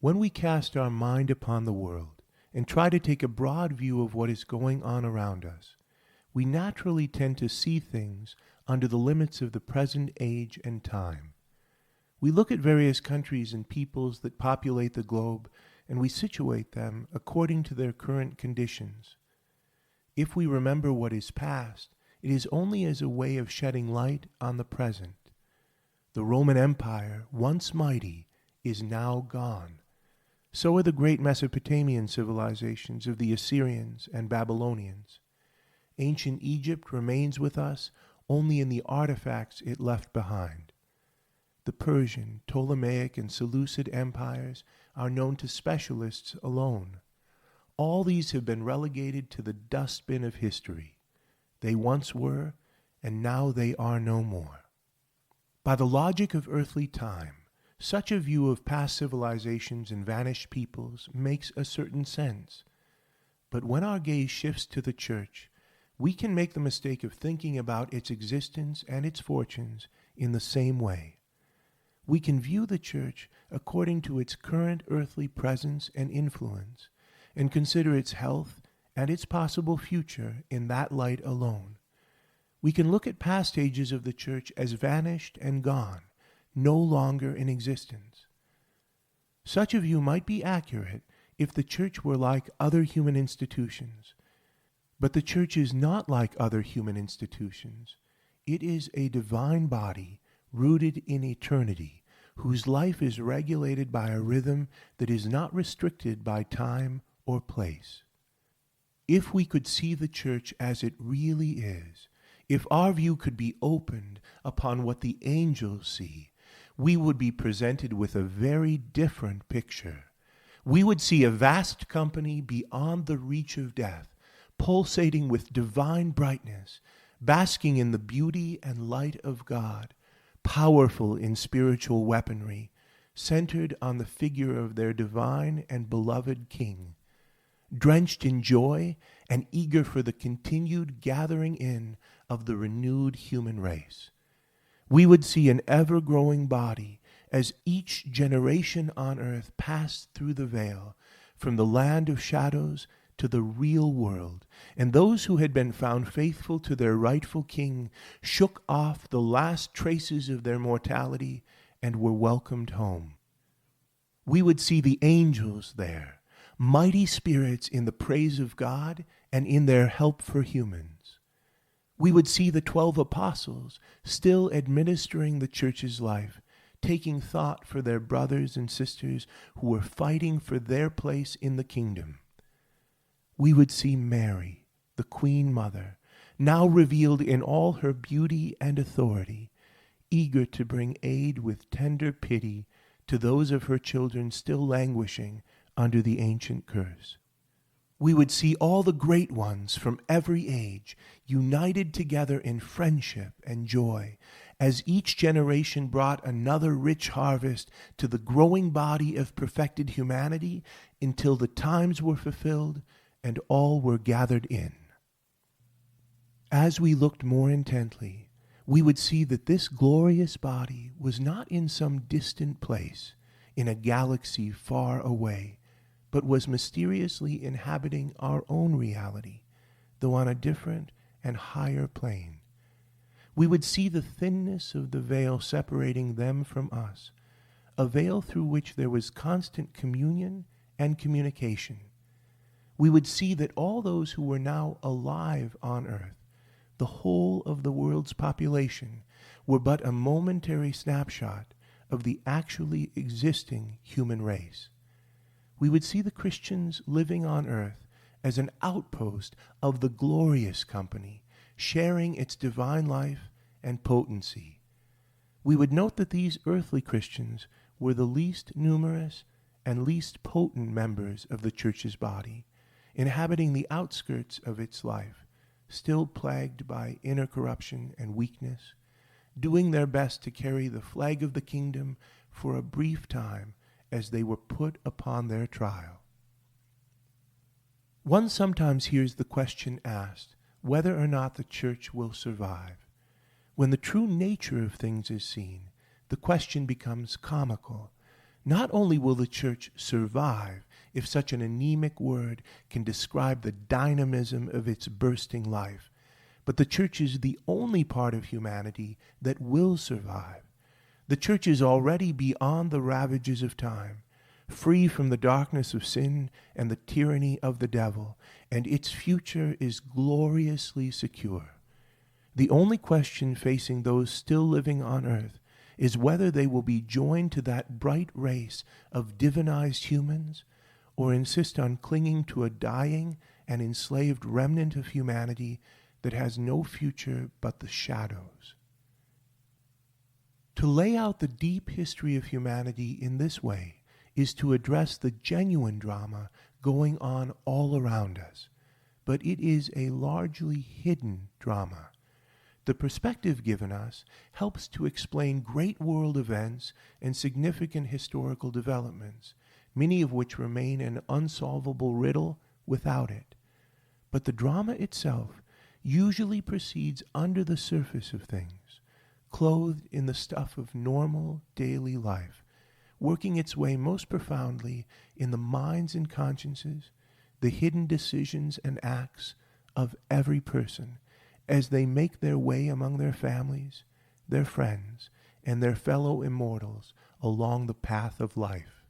When we cast our mind upon the world and try to take a broad view of what is going on around us, we naturally tend to see things under the limits of the present age and time. We look at various countries and peoples that populate the globe, and we situate them according to their current conditions. If we remember what is past, it is only as a way of shedding light on the present. The Roman Empire, once mighty, is now gone. So are the great Mesopotamian civilizations of the Assyrians and Babylonians. Ancient Egypt remains with us only in the artifacts it left behind. The Persian, Ptolemaic, and Seleucid empires are known to specialists alone. All these have been relegated to the dustbin of history. They once were, and now they are no more. By the logic of earthly time, such a view of past civilizations and vanished peoples makes a certain sense. But when our gaze shifts to the church, we can make the mistake of thinking about its existence and its fortunes in the same way. We can view the church according to its current earthly presence and influence, and consider its health and its possible future in that light alone. We can look at past ages of the church as vanished and gone, no longer in existence. Such a view might be accurate if the church were like other human institutions. But the church is not like other human institutions. It is a divine body rooted in eternity, whose life is regulated by a rhythm that is not restricted by time or place. If we could see the church as it really is, if our view could be opened upon what the angels see, we would be presented with a very different picture. We would see a vast company beyond the reach of death, pulsating with divine brightness, basking in the beauty and light of God, powerful in spiritual weaponry, centered on the figure of their divine and beloved King, drenched in joy and eager for the continued gathering in of the renewed human race. We would see an ever-growing body as each generation on earth passed through the veil from the land of shadows to the real world, and those who had been found faithful to their rightful King shook off the last traces of their mortality and were welcomed home. We would see the angels there, mighty spirits in the praise of God and in their help for humans. We would see the 12 apostles still administering the church's life, taking thought for their brothers and sisters who were fighting for their place in the kingdom. We would see Mary, the Queen Mother, now revealed in all her beauty and authority, eager to bring aid with tender pity to those of her children still languishing under the ancient curse. We would see all the great ones from every age united together in friendship and joy, as each generation brought another rich harvest to the growing body of perfected humanity until the times were fulfilled and all were gathered in. As we looked more intently, we would see that this glorious body was not in some distant place, in a galaxy far away, but was mysteriously inhabiting our own reality, though on a different and higher plane. We would see the thinness of the veil separating them from us, a veil through which there was constant communion and communication. We would see that all those who were now alive on earth, the whole of the world's population, were but a momentary snapshot of the actually existing human race. We would see the Christians living on earth as an outpost of the glorious company, sharing its divine life and potency. We would note that these earthly Christians were the least numerous and least potent members of the church's body, inhabiting the outskirts of its life, still plagued by inner corruption and weakness, doing their best to carry the flag of the kingdom for a brief time as they were put upon their trial. One sometimes hears the question asked whether or not the church will survive. When the true nature of things is seen, the question becomes comical. Not only will the church survive, if such an anemic word can describe the dynamism of its bursting life, but the church is the only part of humanity that will survive. The church is already beyond the ravages of time, free from the darkness of sin and the tyranny of the devil, and its future is gloriously secure. The only question facing those still living on earth is whether they will be joined to that bright race of divinized humans, or insist on clinging to a dying and enslaved remnant of humanity that has no future but the shadows. To lay out the deep history of humanity in this way is to address the genuine drama going on all around us, but it is a largely hidden drama. The perspective given us helps to explain great world events and significant historical developments, many of which remain an unsolvable riddle without it. But the drama itself usually proceeds under the surface of things, clothed in the stuff of normal daily life, working its way most profoundly in the minds and consciences, the hidden decisions and acts of every person, as they make their way among their families, their friends, and their fellow immortals along the path of life.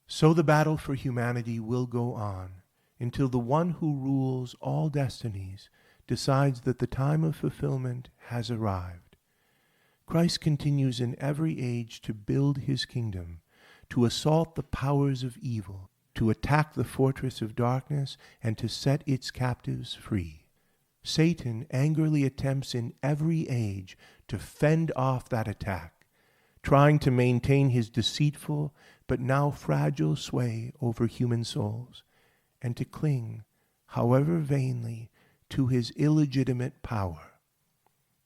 So the battle for humanity will go on until the one who rules all destinies decides that the time of fulfillment has arrived. Christ continues in every age to build his kingdom, to assault the powers of evil, to attack the fortress of darkness, and to set its captives free. Satan angrily attempts in every age to fend off that attack, trying to maintain his deceitful but now fragile sway over human souls, and to cling, however vainly, to his illegitimate power.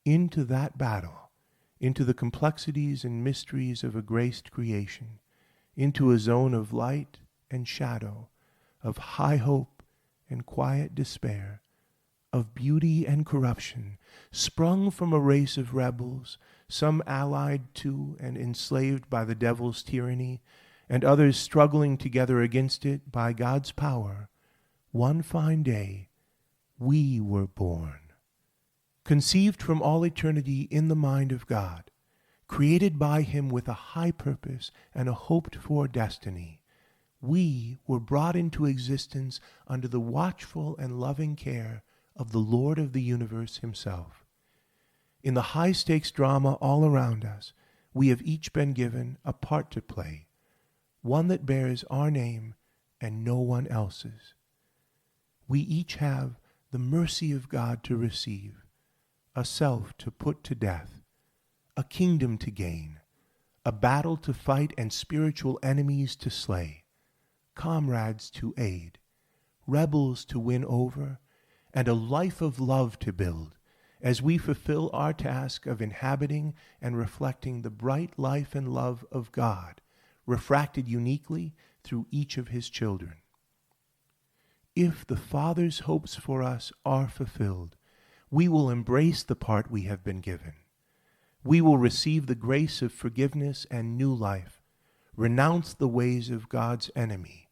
Into that battle, into the complexities and mysteries of a graced creation, into a zone of light and shadow, of high hope and quiet despair, of beauty and corruption, sprung from a race of rebels, some allied to and enslaved by the devil's tyranny, and others struggling together against it by God's power, one fine day we were born. Conceived from all eternity in the mind of God, created by him with a high purpose and a hoped-for destiny, we were brought into existence under the watchful and loving care of the Lord of the universe himself. In the high-stakes drama all around us, we have each been given a part to play, one that bears our name and no one else's. We each have the mercy of God to receive, a self to put to death, a kingdom to gain, a battle to fight and spiritual enemies to slay, comrades to aid, rebels to win over, and a life of love to build, as we fulfill our task of inhabiting and reflecting the bright life and love of God, refracted uniquely through each of his children. If the Father's hopes for us are fulfilled, we will embrace the part we have been given. We will receive the grace of forgiveness and new life, renounce the ways of God's enemy,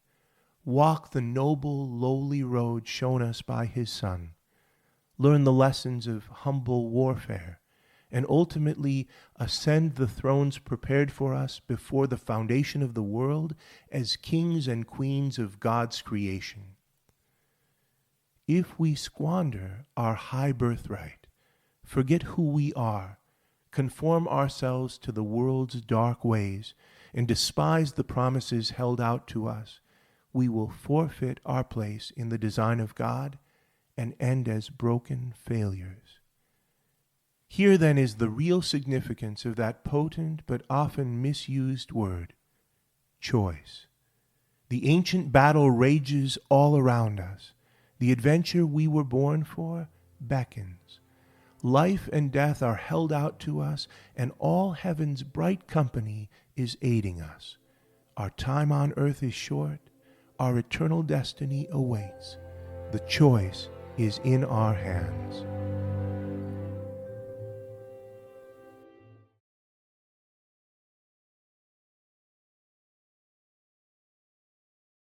walk the noble, lowly road shown us by his Son, learn the lessons of humble warfare, and ultimately ascend the thrones prepared for us before the foundation of the world as kings and queens of God's creation. If we squander our high birthright, forget who we are, conform ourselves to the world's dark ways, and despise the promises held out to us, we will forfeit our place in the design of God and end as broken failures. Here then is the real significance of that potent but often misused word, choice. The ancient battle rages all around us. The adventure we were born for beckons. Life and death are held out to us, and all heaven's bright company is aiding us. Our time on earth is short. Our eternal destiny awaits. The choice is in our hands.